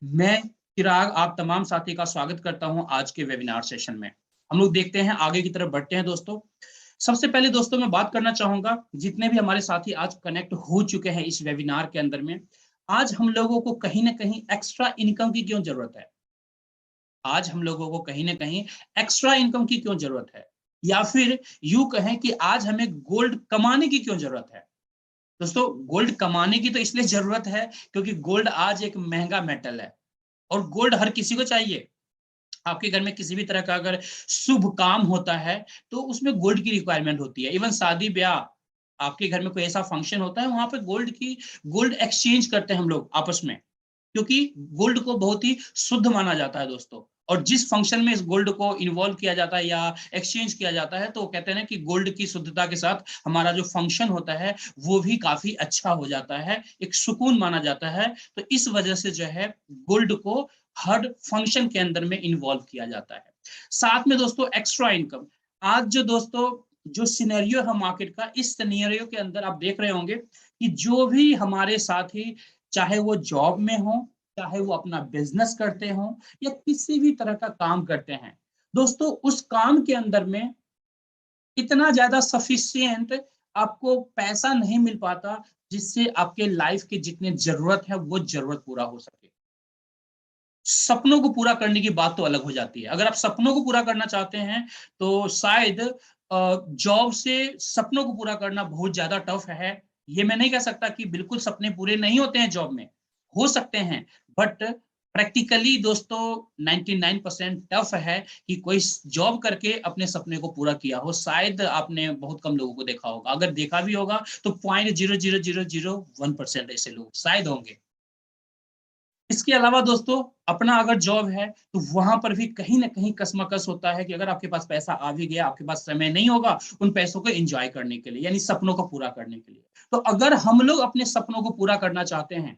मैं चिराग आप तमाम साथी का स्वागत करता हूं आज के वेबिनार सेशन में। हम लोग देखते हैं आगे की तरफ बढ़ते हैं दोस्तों। सबसे पहले दोस्तों मैं बात करना चाहूंगा, जितने भी हमारे साथी आज कनेक्ट हो चुके हैं इस वेबिनार के अंदर में, आज हम लोगों को कहीं ना कहीं एक्स्ट्रा इनकम की क्यों जरूरत है? आज हम लोगों को कहीं ना कहीं एक्स्ट्रा इनकम की क्यों जरूरत है, या फिर यूं कहें कि आज हमें गोल्ड कमाने की क्यों जरूरत है? दोस्तों, गोल्ड कमाने की तो इसलिए जरूरत है क्योंकि गोल्ड आज एक महंगा मेटल है और गोल्ड हर किसी को चाहिए। आपके घर में किसी भी तरह का अगर शुभ काम होता है तो उसमें गोल्ड की रिक्वायरमेंट होती है। इवन शादी ब्याह, आपके घर में कोई ऐसा फंक्शन होता है, वहां पे गोल्ड एक्सचेंज करते हैं हम लोग आपस में, क्योंकि गोल्ड को बहुत ही शुद्ध माना जाता है दोस्तों। और जिस फंक्शन में इस गोल्ड को इन्वॉल्व किया जाता है या एक्सचेंज किया जाता है, तो वो कहते हैं ना कि गोल्ड की शुद्धता के साथ हमारा जो फंक्शन होता है वो भी काफी अच्छा हो जाता है, एक सुकून माना जाता है। तो इस वजह से जो है गोल्ड को हर फंक्शन के अंदर में इन्वॉल्व किया जाता है। साथ में दोस्तों एक्स्ट्रा इनकम, आज जो दोस्तों जो सिनेरियो है मार्केट का, इस सिनेरियो के अंदर आप देख रहे होंगे कि जो भी हमारे साथी, चाहे वो जॉब में हो, चाहे वो अपना बिजनेस करते हो या किसी भी तरह का काम करते हैं, दोस्तों उस काम के अंदर में इतना ज्यादा सफिशियंट आपको पैसा नहीं मिल पाता जिससे आपके लाइफ की जितनी जरूरत है वो जरूरत पूरा हो सके। सपनों को पूरा करने की बात तो अलग हो जाती है। अगर आप सपनों को पूरा करना चाहते हैं तो शायद जॉब से सपनों को पूरा करना बहुत ज्यादा टफ है। ये मैं नहीं कह सकता कि बिल्कुल सपने पूरे नहीं होते हैं, जॉब में हो सकते हैं, बट प्रैक्टिकली दोस्तों 99% टफ है कि कोई जॉब करके अपने सपने को पूरा किया हो। शायद आपने बहुत कम लोगों को देखा होगा, अगर देखा भी होगा तो 0.00001% ऐसे लोग शायद होंगे। इसके अलावा दोस्तों अपना अगर जॉब है तो वहां पर भी कहीं ना कहीं कसमकस होता है कि अगर आपके पास पैसा आ भी गया, आपके पास समय नहीं होगा उन पैसों को एंजॉय करने के लिए, यानी सपनों को पूरा करने के लिए। तो अगर हम लोग अपने सपनों को पूरा करना चाहते हैं,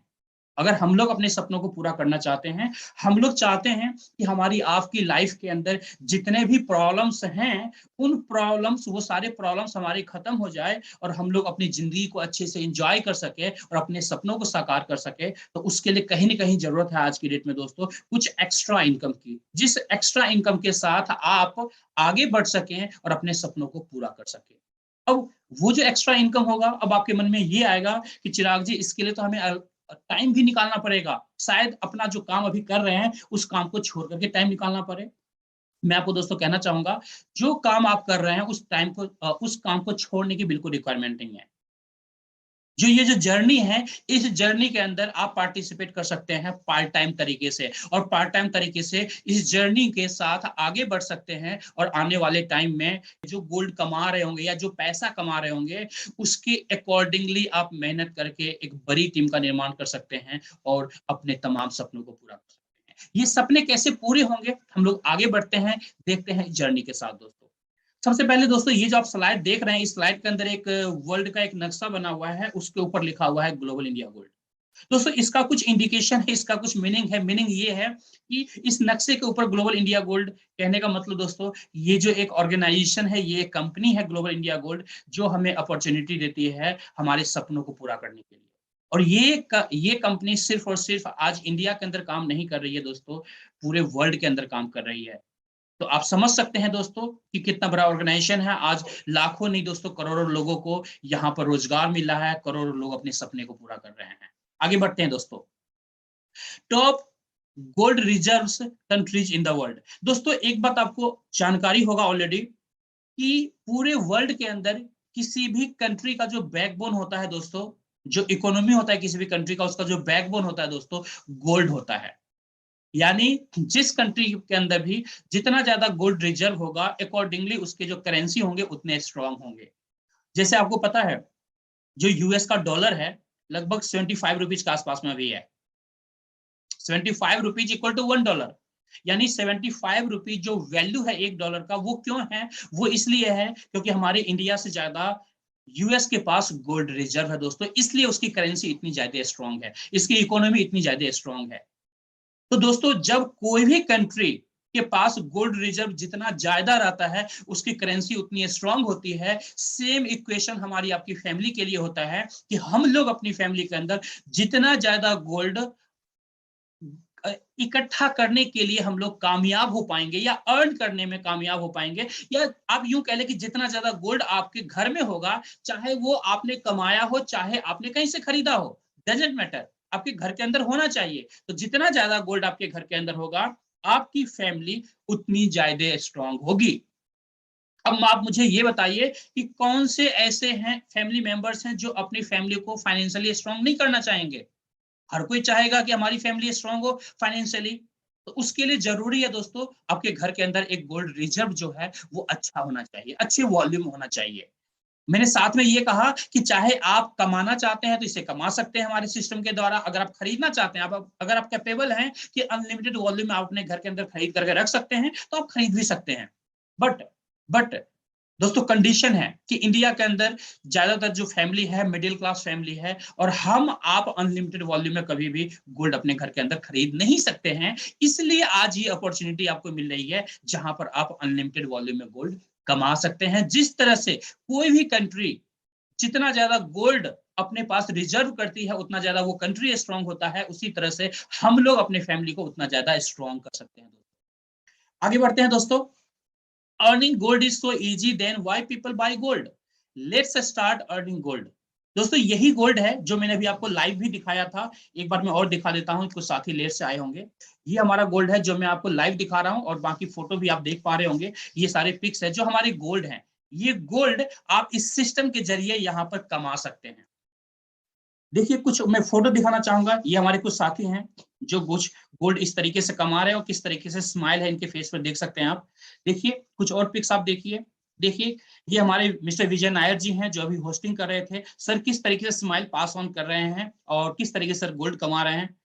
अगर हम लोग अपने सपनों को पूरा करना चाहते हैं, हम लोग चाहते हैं कि हमारी आपकी लाइफ के अंदर जितने भी प्रॉब्लम्स हैं, उन प्रॉब्लम्स, वो सारे प्रॉब्लम्स हमारे खत्म हो जाए और हम लोग अपनी जिंदगी को अच्छे से एंजॉय कर सके और अपने सपनों को साकार कर सके, तो उसके लिए कहीं ना कहीं जरूरत है आज की डेट में दोस्तों कुछ एक्स्ट्रा इनकम की, जिस एक्स्ट्रा इनकम के साथ आप आगे बढ़ सकें और अपने सपनों को पूरा कर सकें। अब वो जो एक्स्ट्रा इनकम होगा, अब आपके मन में ये आएगा कि चिराग जी इसके लिए तो हमें टाइम भी निकालना पड़ेगा, शायद अपना जो काम अभी कर रहे हैं उस काम को छोड़ करके टाइम निकालना पड़े। मैं आपको दोस्तों कहना चाहूंगा, जो काम आप कर रहे हैं उस काम को छोड़ने की बिल्कुल रिक्वायरमेंट नहीं है। जो ये जो जर्नी है, इस जर्नी के अंदर आप पार्टिसिपेट कर सकते हैं पार्ट टाइम तरीके से, और पार्ट टाइम तरीके से इस जर्नी के साथ आगे बढ़ सकते हैं। और आने वाले टाइम में जो गोल्ड कमा रहे होंगे या जो पैसा कमा रहे होंगे, उसके अकॉर्डिंगली आप मेहनत करके एक बड़ी टीम का निर्माण कर सकते हैं और अपने तमाम सपनों को पूरा कर सकते हैं। ये सपने कैसे पूरे होंगे, हम लोग आगे बढ़ते हैं, देखते हैं जर्नी के साथ दोस्तों। सबसे पहले दोस्तों ये जो आप स्लाइड देख रहे हैं, इस स्लाइड के अंदर एक वर्ल्ड का एक नक्शा बना हुआ है, उसके ऊपर लिखा हुआ है ग्लोबल इंडिया गोल्ड। दोस्तों इसका कुछ इंडिकेशन है, इसका कुछ मीनिंग है। मीनिंग ये है कि इस नक्शे के ऊपर ग्लोबल इंडिया गोल्ड कहने का मतलब दोस्तों, ये जो एक ऑर्गेनाइजेशन है, ये कंपनी है ग्लोबल इंडिया गोल्ड, जो हमें अपॉर्चुनिटी देती है हमारे सपनों को पूरा करने के लिए। और ये कंपनी सिर्फ और सिर्फ आज इंडिया के अंदर काम नहीं कर रही है दोस्तों, पूरे वर्ल्ड के अंदर काम कर रही है। तो आप समझ सकते हैं दोस्तों कि कितना बड़ा ऑर्गेनाइजेशन है। आज लाखों नहीं दोस्तों करोड़ों लोगों को यहाँ पर रोजगार मिल रहा है, करोड़ों लोग अपने सपने को पूरा कर रहे हैं। आगे बढ़ते हैं दोस्तों। Top gold reserves countries in the world. दोस्तों एक बात आपको जानकारी होगा ऑलरेडी कि पूरे वर्ल्ड के अंदर किसी भी कंट्री का जो बैकबोन होता है दोस्तों, जो इकोनॉमी होता है किसी भी कंट्री का, उसका जो बैकबोन होता है दोस्तों, गोल्ड होता है। यानी जिस कंट्री के अंदर भी जितना ज्यादा गोल्ड रिजर्व होगा, अकॉर्डिंगली उसके जो करेंसी होंगे उतने स्ट्रांग होंगे। जैसे आपको पता है जो यूएस का डॉलर है लगभग 75 रुपीज के आसपास में अभी है। 75 रुपीज इक्वल टू $1, यानी 75 रुपीज जो वैल्यू है $1 का, वो क्यों है? वो इसलिए है क्योंकि हमारे इंडिया से ज्यादा यूएस के पास गोल्ड रिजर्व है दोस्तों, इसलिए उसकी करेंसी इतनी ज्यादा स्ट्रांग है, इसकी इकोनॉमी इतनी ज्यादा स्ट्रांग है। तो दोस्तों जब कोई भी कंट्री के पास गोल्ड रिजर्व जितना ज्यादा रहता है, उसकी करेंसी उतनी स्ट्रांग होती है। सेम इक्वेशन हमारी आपकी फैमिली के लिए होता है कि हम लोग अपनी फैमिली के अंदर जितना ज्यादा गोल्ड इकट्ठा करने के लिए हम लोग कामयाब हो पाएंगे या अर्न करने में कामयाब हो पाएंगे, या आप यूं कह लें कि जितना ज्यादा गोल्ड आपके घर में होगा, चाहे वो आपने कमाया हो चाहे आपने कहीं से खरीदा हो, डजेंट मैटर, आपके घर के अंदर होना चाहिए। तो जितना ज्यादा गोल्ड आपके घर के अंदर होगा, आपकी फैमिली उतनी ज्यादा स्ट्रांग होगी। अब आप मुझे ये बताइए कि कौन से ऐसे हैं फैमिली मेंबर्स हैं जो अपनी फैमिली को फाइनेंशियली स्ट्रांग नहीं करना चाहेंगे? हर कोई चाहेगा कि हमारी फैमिली स्ट्रांग हो फाइनेंशियली। तो उसके लिए जरूरी है दोस्तों, आपके घर के अंदर एक गोल्ड रिजर्व जो है वो अच्छा होना चाहिए, अच्छे वॉल्यूम होना चाहिए। मैंने साथ में ये कहा कि चाहे आप कमाना चाहते हैं तो इसे कमा सकते हैं हमारे सिस्टम के द्वारा, अगर आप खरीदना चाहते हैं, आप अगर आप कैपेबल हैं कि अनलिमिटेड वॉल्यूम आप अपने घर के अंदर खरीद करके रख सकते हैं, तो आप खरीद भी सकते हैं। बट बट दोस्तों, कंडीशन है कि इंडिया के अंदर ज्यादातर जो फैमिली है मिडिल क्लास फैमिली है, और हम आप अनलिमिटेड वॉल्यूम में कभी भी गोल्ड अपने घर के अंदर खरीद नहीं सकते हैं। इसलिए आज ये अपॉर्चुनिटी आपको मिल रही है जहां पर आप अनलिमिटेड वॉल्यूम में गोल्ड कमा सकते हैं। जिस तरह से कोई भी कंट्री जितना ज्यादा गोल्ड अपने पास रिजर्व करती है उतना ज्यादा वो कंट्री स्ट्रांग होता है, उसी तरह से हम लोग अपने फैमिली को उतना ज्यादा स्ट्रांग कर सकते हैं। आगे बढ़ते हैं दोस्तों। Earning gold is so easy, then why people buy gold? Let's start earning gold. दोस्तों, यही गोल्ड है जो मैंने अभी आपको लाइव भी दिखाया था। एक बार मैं और दिखा देता हूं, कुछ साथी लेट से आए होंगे। ये हमारा गोल्ड है जो मैं आपको लाइव दिखा रहा हूं, और बाकी फोटो भी आप देख पा रहे होंगे। ये सारे पिक्स है जो हमारे गोल्ड हैं। ये गोल्ड आप इस सिस्टम के जरिए यहां पर कमा सकते हैं। देखिए, कुछ मैं फोटो दिखाना चाहूंगा। ये हमारे कुछ साथी हैं जो कुछ गोल्ड इस तरीके से कमा रहे हैं, और किस तरीके से स्माइल है इनके फेस पर देख सकते हैं आप। देखिए, कुछ और पिक्स आप देखिए। देखिए, ये हमारे मिस्टर विजय नायर जी हैं जो अभी होस्टिंग कर रहे थे। सर किस तरीके से स्माइल पास ऑन कर रहे हैं और किस तरीके से सर गोल्ड कमा रहे हैं।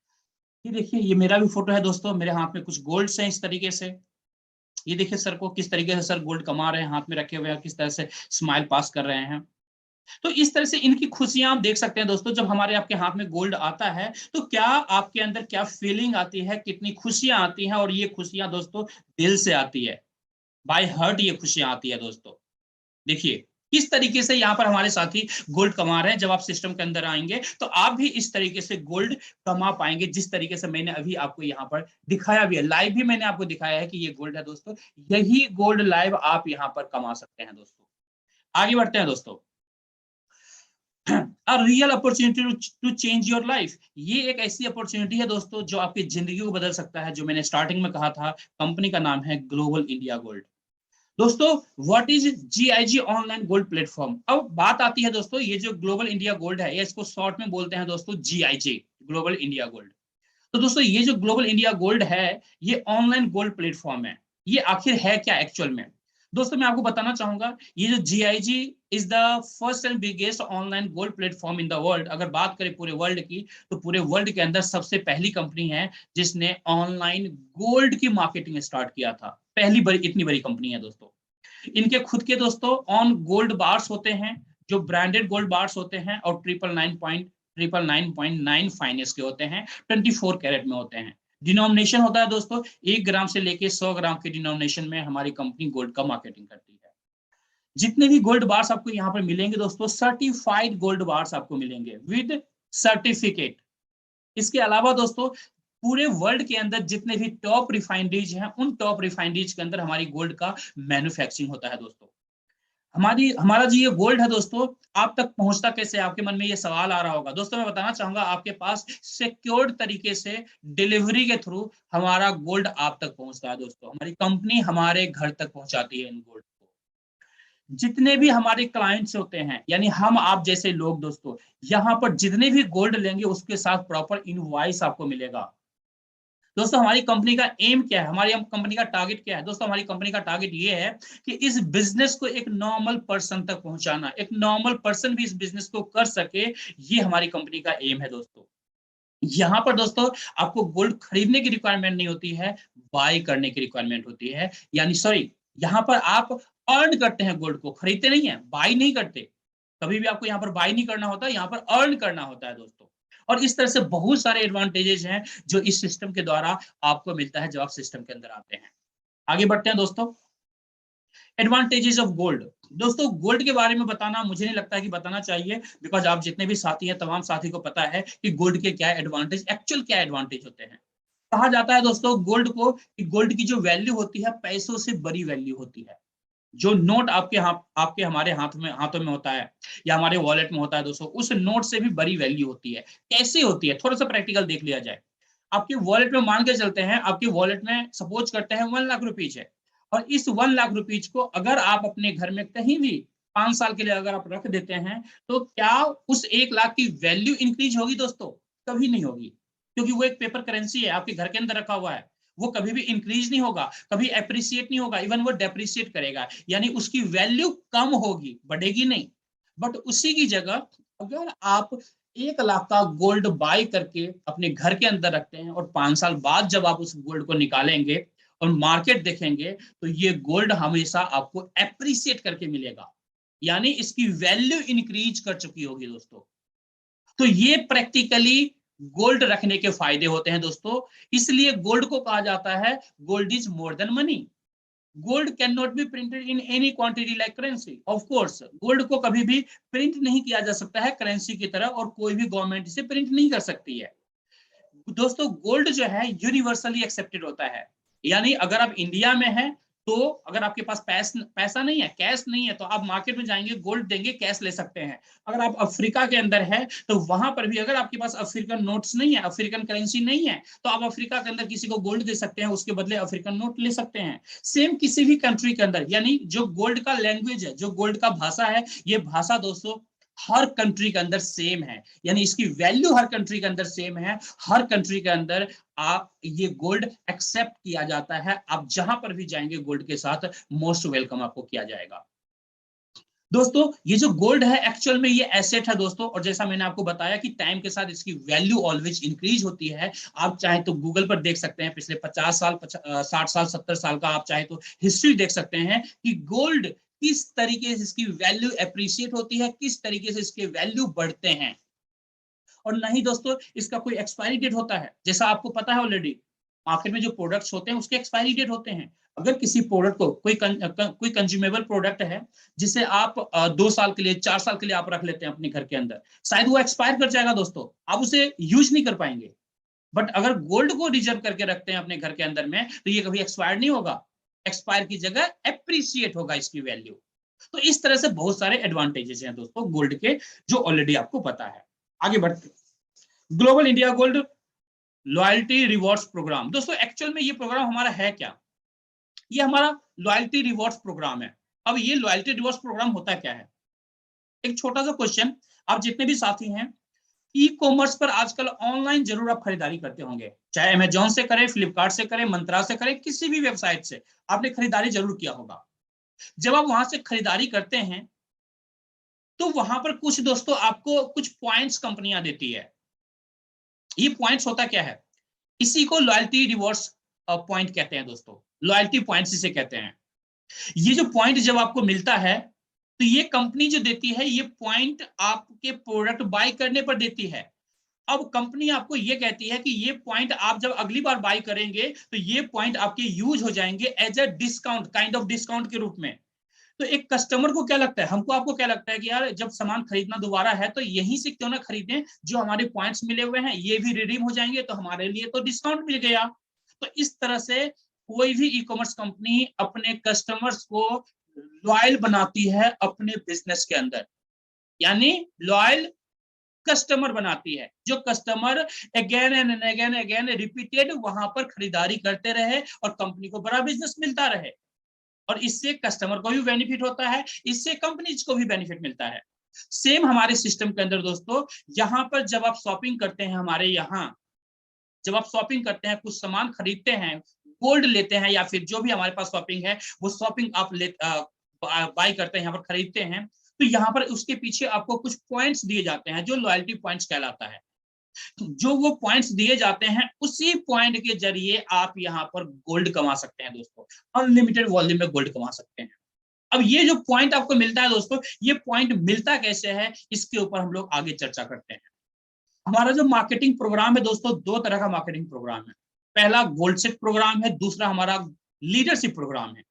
ये देखिए, ये मेरा भी फोटो है दोस्तों। मेरे हाथ में कुछ गोल्ड्स हैं इस तरीके से। ये देखिए सर को किस तरीके से सर गोल्ड कमा रहे हैं, हाथ में रखे हुए हैं, किस तरह से स्माइल पास कर रहे हैं। तो इस तरह से इनकी खुशियां आप देख सकते हैं दोस्तों। जब हमारे आपके हाथ में गोल्ड आता है तो क्या आपके अंदर क्या फीलिंग आती है, कितनी खुशियां आती हैं। और ये खुशियां दोस्तों दिल से आती है, बाय हार्ट ये खुशियां आती है दोस्तों। देखिए किस तरीके से यहाँ पर हमारे साथी गोल्ड कमा रहे हैं। जब आप सिस्टम के अंदर आएंगे तो आप भी इस तरीके से गोल्ड कमा पाएंगे, जिस तरीके से मैंने अभी आपको यहाँ पर दिखाया भी है। लाइव भी मैंने आपको दिखाया है कि ये गोल्ड है दोस्तों। यही गोल्ड लाइव आप यहाँ पर कमा सकते हैं दोस्तों। आगे बढ़ते हैं दोस्तों। A real opportunity to change your life. ये एक ऐसी अपॉर्चुनिटी है दोस्तों जो आपकी जिंदगी को बदल सकता है। जो मैंने स्टार्टिंग में कहा था, कंपनी का नाम है ग्लोबल इंडिया गोल्ड। दोस्तों, what is GIG online gold platform? अब बात आती है दोस्तों, ये जो ग्लोबल इंडिया गोल्ड है, ये इसको शॉर्ट में बोलते हैं दोस्तों जीआईजी, ग्लोबल इंडिया गोल्ड। तो दोस्तों, ये जो ग्लोबल इंडिया गोल्ड है, ये ऑनलाइन गोल्ड प्लेटफॉर्म है। ये आखिर है क्या एक्चुअल में? दोस्तों, मैं आपको बताना चाहूंगा, ये जो GIG is the first and biggest online gold platform in the world. अगर बात करें पूरे वर्ल्ड की, तो पूरे वर्ल्ड के अंदर सबसे पहली कंपनी है जिसने ऑनलाइन गोल्ड की मार्केटिंग स्टार्ट किया था। पहली बड़ी, इतनी बड़ी कंपनी है दोस्तों। इनके खुद के दोस्तों ऑन गोल्ड बार्स होते हैं, जो ब्रांडेड गोल्ड बार्स होते हैं, और 999.9 फाइनेंस के होते हैं, 24 कैरेट में होते हैं। डिनोमिनेशन होता है दोस्तों 1 ग्राम से लेके 100 ग्राम के डिनोमिनेशन में हमारी कंपनी गोल्ड का मार्केटिंग करती है। जितने भी गोल्ड बार्स आपको यहाँ पर मिलेंगे दोस्तों, सर्टिफाइड गोल्ड बार्स आपको मिलेंगे विद सर्टिफिकेट। इसके अलावा दोस्तों, पूरे वर्ल्ड के अंदर जितने भी टॉप रिफाइनरीज हैं, उन टॉप रिफाइनरीज के अंदर हमारी गोल्ड का मैन्युफैक्चरिंग होता है दोस्तों। हमारा जो ये गोल्ड है दोस्तों, आप तक पहुंचता कैसे? आपके मन में ये सवाल आ रहा होगा दोस्तों। मैं बताना चाहूंगा, आपके पास सिक्योर्ड तरीके से डिलीवरी के थ्रू हमारा गोल्ड आप तक पहुंचता है दोस्तों। हमारी कंपनी हमारे घर तक पहुंचाती है इन गोल्ड को। जितने भी हमारे क्लाइंट्स होते हैं, यानी हम आप जैसे लोग दोस्तों, यहाँ पर जितने भी गोल्ड लेंगे उसके साथ प्रॉपर इनवॉइस आपको मिलेगा। दोस्तों, हमारी कंपनी का एम क्या है, हमारी कंपनी का टारगेट क्या है? दोस्तों, हमारी कंपनी का टारगेट ये है कि इस बिजनेस को एक नॉर्मल पर्सन तक पहुंचाना, एक नॉर्मल पर्सन भी इस बिजनेस को कर सके, ये हमारी कंपनी का एम है दोस्तों। यहाँ पर दोस्तों आपको गोल्ड खरीदने की रिक्वायरमेंट नहीं होती है, बाय करने की रिक्वायरमेंट होती है। यानी सॉरी, यहाँ पर आप अर्न करते हैं गोल्ड को, खरीदते नहीं है, बाय नहीं करते। कभी भी आपको यहाँ पर बाय नहीं करना होता, यहाँ पर अर्न करना होता है दोस्तों। और इस तरह से बहुत सारे एडवांटेजेस हैं जो इस सिस्टम के द्वारा आपको मिलता है जब आप सिस्टम के अंदर आते हैं। आगे बढ़ते हैं दोस्तों। Advantages of gold. दोस्तों, गोल्ड के बारे में बताना मुझे नहीं लगता कि बताना चाहिए, बिकॉज आप जितने भी साथी हैं, तमाम साथी को पता है कि गोल्ड के क्या एडवांटेज, एक्चुअल क्या एडवांटेज होते हैं। कहा जाता है दोस्तों गोल्ड को कि गोल्ड की जो वैल्यू होती है पैसों से बड़ी वैल्यू होती है। जो नोट आपके हमारे हाथों में होता है या हमारे वॉलेट में होता है दोस्तों, उस नोट से भी बड़ी वैल्यू होती है। कैसे होती है, थोड़ा सा प्रैक्टिकल देख लिया जाए। आपके वॉलेट में मान के चलते हैं, आपके वॉलेट में सपोज करते हैं 1 लाख रुपीज है, और इस 1 लाख रुपीज को अगर आप अपने घर में कहीं भी 5 साल के लिए अगर आप रख देते हैं, तो क्या उस 1 लाख की वैल्यू इंक्रीज होगी दोस्तों? कभी नहीं होगी, क्योंकि वो एक पेपर करेंसी है, आपके घर के अंदर रखा हुआ है। वो कभी भी इंक्रीज नहीं होगा, कभी एप्रिसिएट नहीं होगा, इवन वो डेप्रिसिएट करेगा, यानी उसकी वैल्यू कम होगी, बढ़ेगी नहीं। बट उसी की जगह अगर आप 1 लाख का गोल्ड बाय करके अपने घर के अंदर रखते हैं, और 5 साल बाद जब आप उस गोल्ड को निकालेंगे और मार्केट देखेंगे, तो ये गोल्ड हमेशा आपको एप्रिसिएट करके मिलेगा, यानी इसकी वैल्यू इंक्रीज कर चुकी होगी दोस्तों। तो ये प्रैक्टिकली गोल्ड रखने के फायदे होते हैं दोस्तों। इसलिए गोल्ड को कहा जाता है gold is more than money. Gold can not be printed in any quantity like currency. Of course gold को कभी भी प्रिंट नहीं किया जा सकता है करेंसी की तरह, और कोई भी गवर्नमेंट इसे प्रिंट नहीं कर सकती है दोस्तों। गोल्ड जो है यूनिवर्सली एक्सेप्टेड होता है, यानी अगर आप इंडिया में हैं, तो अगर आपके पास पैसा नहीं है, कैश नहीं है, तो आप मार्केट में जाएंगे, गोल्ड देंगे, कैश ले सकते हैं। अगर आप अफ्रीका के अंदर है, तो वहां पर भी अगर आपके पास अफ्रीकन नोट्स नहीं है, अफ्रीकन करेंसी नहीं है, तो आप अफ्रीका के अंदर किसी को गोल्ड दे सकते हैं, उसके बदले अफ्रीकन नोट ले सकते हैं। सेम किसी भी कंट्री के अंदर, यानी जो गोल्ड का लैंग्वेज है, जो गोल्ड का भाषा है, ये भाषा दोस्तों हर कंट्री के अंदर सेम है, यानी इसकी वैल्यू हर कंट्री के अंदर सेम है। हर कंट्री के अंदर आप ये गोल्ड एक्सेप्ट किया जाता है। आप जहां पर भी जाएंगे गोल्ड के साथ मोस्ट वेलकम आपको किया जाएगा दोस्तों। ये जो गोल्ड है एक्चुअल में ये एसेट है दोस्तों, और जैसा मैंने आपको बताया कि टाइम के साथ इसकी वैल्यू ऑलवेज इंक्रीज होती है। आप चाहे तो गूगल पर देख सकते हैं, पिछले 50 साल 60 साल 70 साल का आप चाहे तो हिस्ट्री देख सकते हैं कि गोल्ड किस तरीके से इसकी वैल्यू एप्रिशिएट होती है, किस तरीके से इसके वैल्यू बढ़ते हैं। और नहीं दोस्तों, इसका कोई एक्सपायरी डेट होता है, जैसा आपको पता है ऑलरेडी। मार्केट में जो प्रोडक्ट्स होते हैं उसके एक्सपायरी डेट होते हैं। अगर किसी प्रोडक्ट को कोई कंज्यूमेबल प्रोडक्ट है, जिसे आप 2 साल के लिए 4 साल के लिए आप रख लेते हैं अपने घर के अंदर, शायद वो एक्सपायर कर जाएगा दोस्तों, आप उसे यूज नहीं कर पाएंगे। बट अगर गोल्ड को रिजर्व करके रखते हैं अपने घर के अंदर में, तो ये कभी एक्सपायर नहीं होगा, एक्सपायर की जगह एप्रिसिएट होगा इसकी वैल्यू। तो इस तरह से बहुत सारे एडवांटेजेस हैं दोस्तों गोल्ड के, जो ऑलरेडी आपको पता है। आगे बढ़ते, global India gold loyalty rewards programme. दोस्तों एक्चुअल में ये प्रोग्राम हमारा है क्या? ये हमारा लॉयल्टी रिवॉर्ड्स प्रोग्राम है। अब ये लॉयल्टी रिवॉर्ड्स प्रोग्राम होता क्या है? एक छोटा सा क्वेश्चन, आप जितने भी साथी हैं ई कॉमर्स पर आजकल ऑनलाइन जरूर आप खरीदारी करते होंगे, चाहे अमेजोन से करें, फ्लिपकार्ट से करें, मंत्रा से करें, किसी भी वेबसाइट से आपने खरीदारी जरूर किया होगा। जब आप वहां से खरीदारी करते हैं, तो वहां पर कुछ दोस्तों आपको कुछ पॉइंट्स कंपनियां देती है। ये पॉइंट्स होता क्या है? इसी को लॉयल्टी रिवॉर्ड्स पॉइंट कहते हैं दोस्तों, लॉयल्टी पॉइंट्स इसे कहते हैं। ये जो पॉइंट जब आपको मिलता है, तो ये कंपनी जो देती है, ये पॉइंट आपके प्रोडक्ट बाय करने पर देती है। अब कंपनी आपको ये कहती है कि ये पॉइंट आप जब अगली बार बाय करेंगे, तो ये पॉइंट आपके यूज हो जाएंगे as a discount, kind of discount के रूप में। तो एक कस्टमर को क्या लगता है, हमको आपको क्या लगता है कि यार जब सामान खरीदना दोबारा है, तो यहीं से क्यों ना खरीदें, जो हमारे पॉइंट्स मिले हुए हैं ये भी रिडीम हो जाएंगे, तो हमारे लिए तो डिस्काउंट मिल गया। तो इस तरह से कोई भी ई कॉमर्स कंपनी अपने कस्टमर्स को लॉयल बनाती है अपने बिजनेस के अंदर, यानी लॉयल कस्टमर बनाती है, जो customer again and again again repeated वहां पर खरीदारी करते रहे और कंपनी को बड़ा बिजनेस मिलता रहे। और इससे कस्टमर को भी बेनिफिट होता है, इससे कंपनीज को भी बेनिफिट मिलता है। सेम हमारे सिस्टम के अंदर दोस्तों, यहाँ पर जब आप शॉपिंग करते हैं, हमारे यहाँ जब आप शॉपिंग करते हैं, कुछ सामान खरीदते हैं, गोल्ड लेते हैं, या फिर जो भी हमारे पास शॉपिंग है, वो शॉपिंग आप बाय करते हैं, यहाँ पर खरीदते हैं, तो यहाँ पर उसके पीछे आपको कुछ पॉइंट्स दिए जाते हैं, जो लॉयल्टी पॉइंट्स कहलाता है। जो वो पॉइंट्स दिए जाते हैं, उसी पॉइंट के जरिए आप यहाँ पर गोल्ड कमा सकते हैं दोस्तों, अनलिमिटेड वॉल्यूम में गोल्ड कमा सकते हैं। अब ये जो पॉइंट आपको मिलता है दोस्तों, ये पॉइंट मिलता कैसे है, इसके ऊपर हम लोग आगे चर्चा करते हैं। हमारा जो मार्केटिंग प्रोग्राम है दोस्तों, 2 तरह का मार्केटिंग प्रोग्राम है। पहला गोल्ड सेट प्रोग्राम है, दूसरा हमारा लीडरशिप प्रोग्राम है।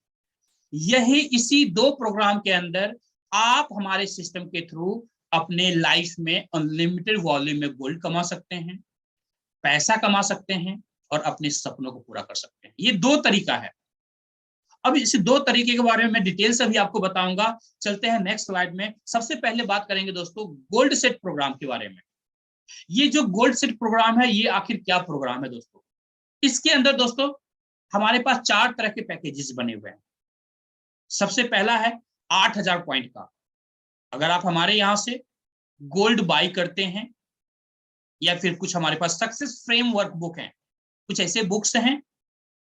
यही इसी 2 प्रोग्राम के अंदर आप हमारे सिस्टम के थ्रू अपने लाइफ में अनलिमिटेड वॉल्यूम में गोल्ड कमा सकते हैं, पैसा कमा सकते हैं, और अपने सपनों को पूरा कर सकते हैं। ये दो तरीका है। अब इस दो तरीके के बारे में मैं डिटेल से भी आपको बताऊंगा। चलते हैं नेक्स्ट स्लाइड में। सबसे पहले बात करेंगे दोस्तों गोल्ड सेट प्रोग्राम के बारे में। ये जो गोल्ड सेट प्रोग्राम है, ये आखिर क्या प्रोग्राम है दोस्तों? इसके अंदर दोस्तों हमारे पास 4 तरह के पैकेजेस बने हुए हैं। सबसे पहला है 8,000 पॉइंट का। अगर आप हमारे यहां से गोल्ड बाई करते हैं, या फिर कुछ हमारे पास सक्सेस फ्रेमवर्क बुक है, कुछ ऐसे बुक्स हैं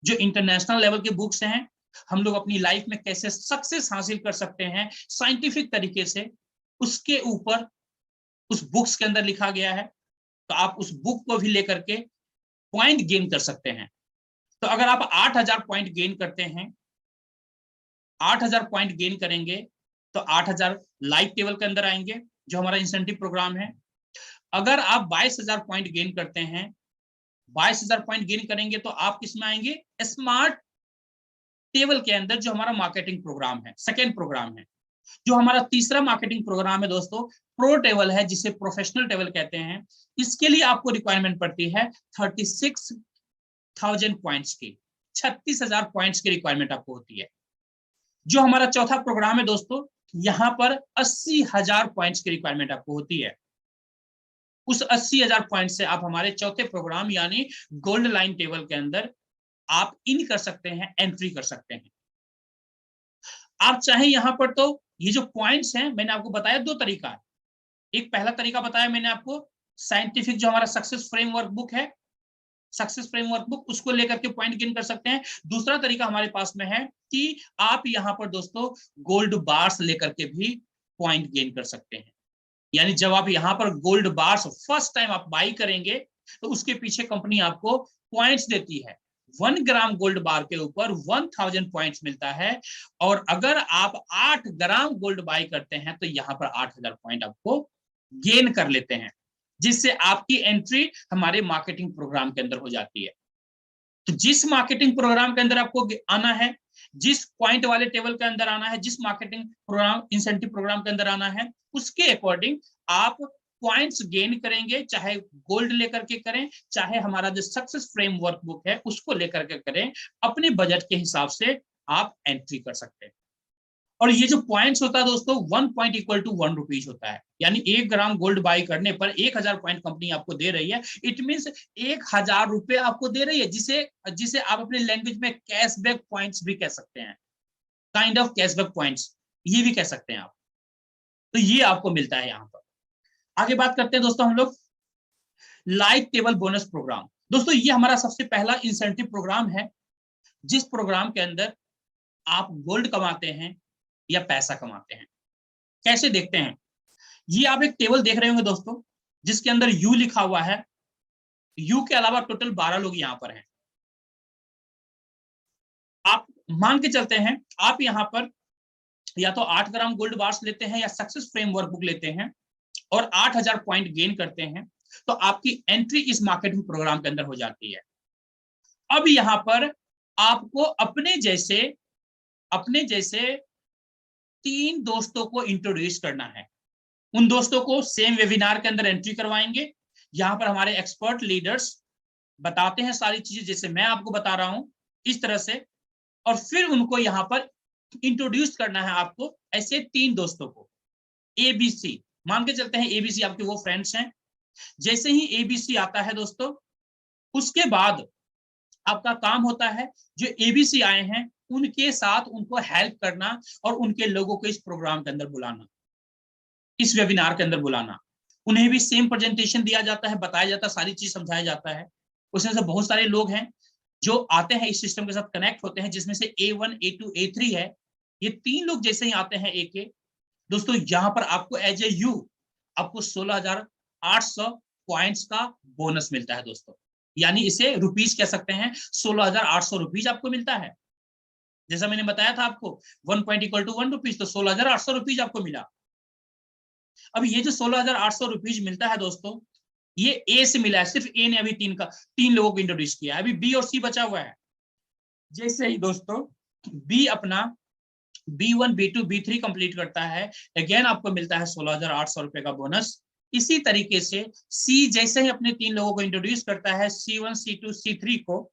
जो इंटरनेशनल लेवल के बुक्स हैं, हम लोग अपनी लाइफ में कैसे सक्सेस हासिल कर सकते हैं साइंटिफिक तरीके से, उसके ऊपर उस बुक्स के अंदर लिखा गया है। तो आप उस बुक को भी लेकर के पॉइंट गेन कर सकते हैं। तो अगर आप 8,000 पॉइंट गेन करते हैं, 8,000 पॉइंट गेन करेंगे तो 8,000 लाइव टेबल के अंदर आएंगे, जो हमारा इंसेंटिव प्रोग्राम है। अगर आप 22,000 पॉइंट गेन करते हैं, 22,000 पॉइंट गेन करेंगे तो आप किसमें आएंगे? स्मार्ट टेबल के अंदर, जो हमारा मार्केटिंग प्रोग्राम है, सेकेंड प्रोग्राम है। जो हमारा तीसरा मार्केटिंग प्रोग्राम है दोस्तों, प्रो टेबल है, जिसे प्रोफेशनल टेबल कहते हैं। इसके लिए आपको रिक्वायरमेंट पड़ती है 36,000 पॉइंट्स की, 36,000 पॉइंट्स की रिक्वायरमेंट आपको होती है। जो हमारा चौथा प्रोग्राम है दोस्तों, यहां पर 80,000 पॉइंट्स की रिक्वायरमेंट आपको होती है। उस 80,000 पॉइंट से आप हमारे चौथे प्रोग्राम यानी गोल्ड लाइन टेबल के अंदर आप इन कर सकते हैं, एंट्री कर सकते हैं। आप चाहे यहां पर, तो ये जो पॉइंट्स हैं मैंने आपको बताया, दो तरीका है। एक पहला तरीका बताया मैंने आपको, साइंटिफिक जो हमारा सक्सेस फ्रेमवर्क बुक है, सक्सेस फ्रेमवर्क बुक, उसको लेकर के पॉइंट गेन कर सकते हैं। दूसरा तरीका हमारे पास में है कि आप यहां पर दोस्तों गोल्ड बार्स लेकर के भी पॉइंट गेन कर सकते हैं। यानी जब आप यहां पर गोल्ड बार्स फर्स्ट टाइम आप बाई करेंगे, तो उसके पीछे कंपनी आपको पॉइंट्स देती है। 1 ग्राम गोल्ड बार के ऊपर 1000 पॉइंट्स मिलता है। और अगर आप 8 ग्राम गोल्ड बाई करते हैं, तो यहां पर 8,000 पॉइंट आपको गेन कर लेते हैं, जिससे आपकी एंट्री हमारे मार्केटिंग प्रोग्राम के अंदर हो जाती है। तो जिस मार्केटिंग प्रोग्राम के अंदर आपको आना है, जिस पॉइंट वाले टेबल के अंदर आना है, जिस मार्केटिंग प्रोग्राम, इंसेंटिव प्रोग्राम के अंदर आना है, उसके अकॉर्डिंग आप पॉइंट्स गेन करेंगे। चाहे गोल्ड लेकर के करें, चाहे हमारा जो सक्सेस फ्रेमवर्क बुक है उसको लेकर के करें, अपने बजट के हिसाब से आप एंट्री कर सकते हैं। और ये जो पॉइंट्स होता है दोस्तों, 1 पॉइंट इक्वल टू 1 रुपीज होता है। यानी 1 ग्राम गोल्ड बाई करने पर 1,000 पॉइंट कंपनी आपको दे रही है। इट मींस 1,000 रुपए आपको दे रही है, जिसे जिसे आप अपने लैंग्वेज में कैशबैक पॉइंट्स भी कह सकते हैं, काइंड ऑफ कैशबैक पॉइंट्स ये भी कह सकते हैं आप। तो ये आपको मिलता है यहाँ पर। आगे बात करते हैं दोस्तों हम लोग लाइव टेबल बोनस प्रोग्राम। दोस्तों ये हमारा सबसे पहला इंसेंटिव प्रोग्राम है, जिस प्रोग्राम के अंदर आप गोल्ड कमाते हैं या पैसा कमाते हैं। कैसे देखते हैं? ये आप एक टेबल देख रहे होंगे दोस्तों, जिसके अंदर यू लिखा हुआ है। यू के अलावा टोटल 12 लोग यहां पर हैं। आप मान के चलते हैं, आप यहां पर या तो 8 ग्राम गोल्ड बार्स लेते हैं या सक्सेस फ्रेमवर्क बुक लेते हैं और 8,000 पॉइंट गेन करते हैं, तो आपकी एंट्री इस मार्केटिंग प्रोग्राम के अंदर हो जाती है। अब यहां पर आपको अपने जैसे 3 दोस्तों को इंट्रोड्यूस करना है। उन दोस्तों को सेम वेबिनार के अंदर एंट्री करवाएंगे। यहाँ पर हमारे एक्सपर्ट लीडर्स बताते हैं सारी चीजें, जैसे मैं आपको बता रहा हूं इस तरह से। और फिर उनको यहाँ पर इंट्रोड्यूस करना है आपको ऐसे 3 दोस्तों को। एबीसी मान के चलते हैं, एबीसी आपके वो फ्रेंड्स हैं। जैसे ही एबीसी आता है दोस्तों, उसके बाद आपका काम होता है जो एबीसी आए हैं उनके साथ उनको हेल्प करना और उनके लोगों को इस प्रोग्राम के अंदर बुलाना, इस वेबिनार के अंदर बुलाना। उन्हें भी सेम प्रेजेंटेशन दिया जाता है, बताया जाता है, सारी चीज समझाया जाता है। उसमें से बहुत सारे लोग हैं जो आते हैं, इस सिस्टम के साथ कनेक्ट होते हैं, जिसमें से A1, A2, A3 है। ये 3 लोग जैसे ही आते हैं एक एक दोस्तों, यहाँ पर आपको एज ए यू आपको 16,800 पॉइंट्स का बोनस मिलता है दोस्तों। यानी इसे रुपीज कह सकते हैं, 16,800 रुपीज आपको मिलता है। जैसा मैंने बताया था आपको 1 पॉइंट इक्वल टू 1 रुपीज, तो 16,800 रुपीज आपको मिला। अब ये जो 16,800 रुपीज मिलता है दोस्तों, ये ए से मिला है। सिर्फ ए ने अभी 3 लोगों को इंट्रोड्यूस किया है, अभी बी और सी बचा हुआ है। जैसे ही दोस्तों बी अपना B1, B2, B3 कंप्लीट करता है, अगेन आपको मिलता है 16,800 रुपए का बोनस। इसी तरीके से सी जैसे ही अपने 3 लोगों को इंट्रोड्यूस करता है, C1, C2, C3 को,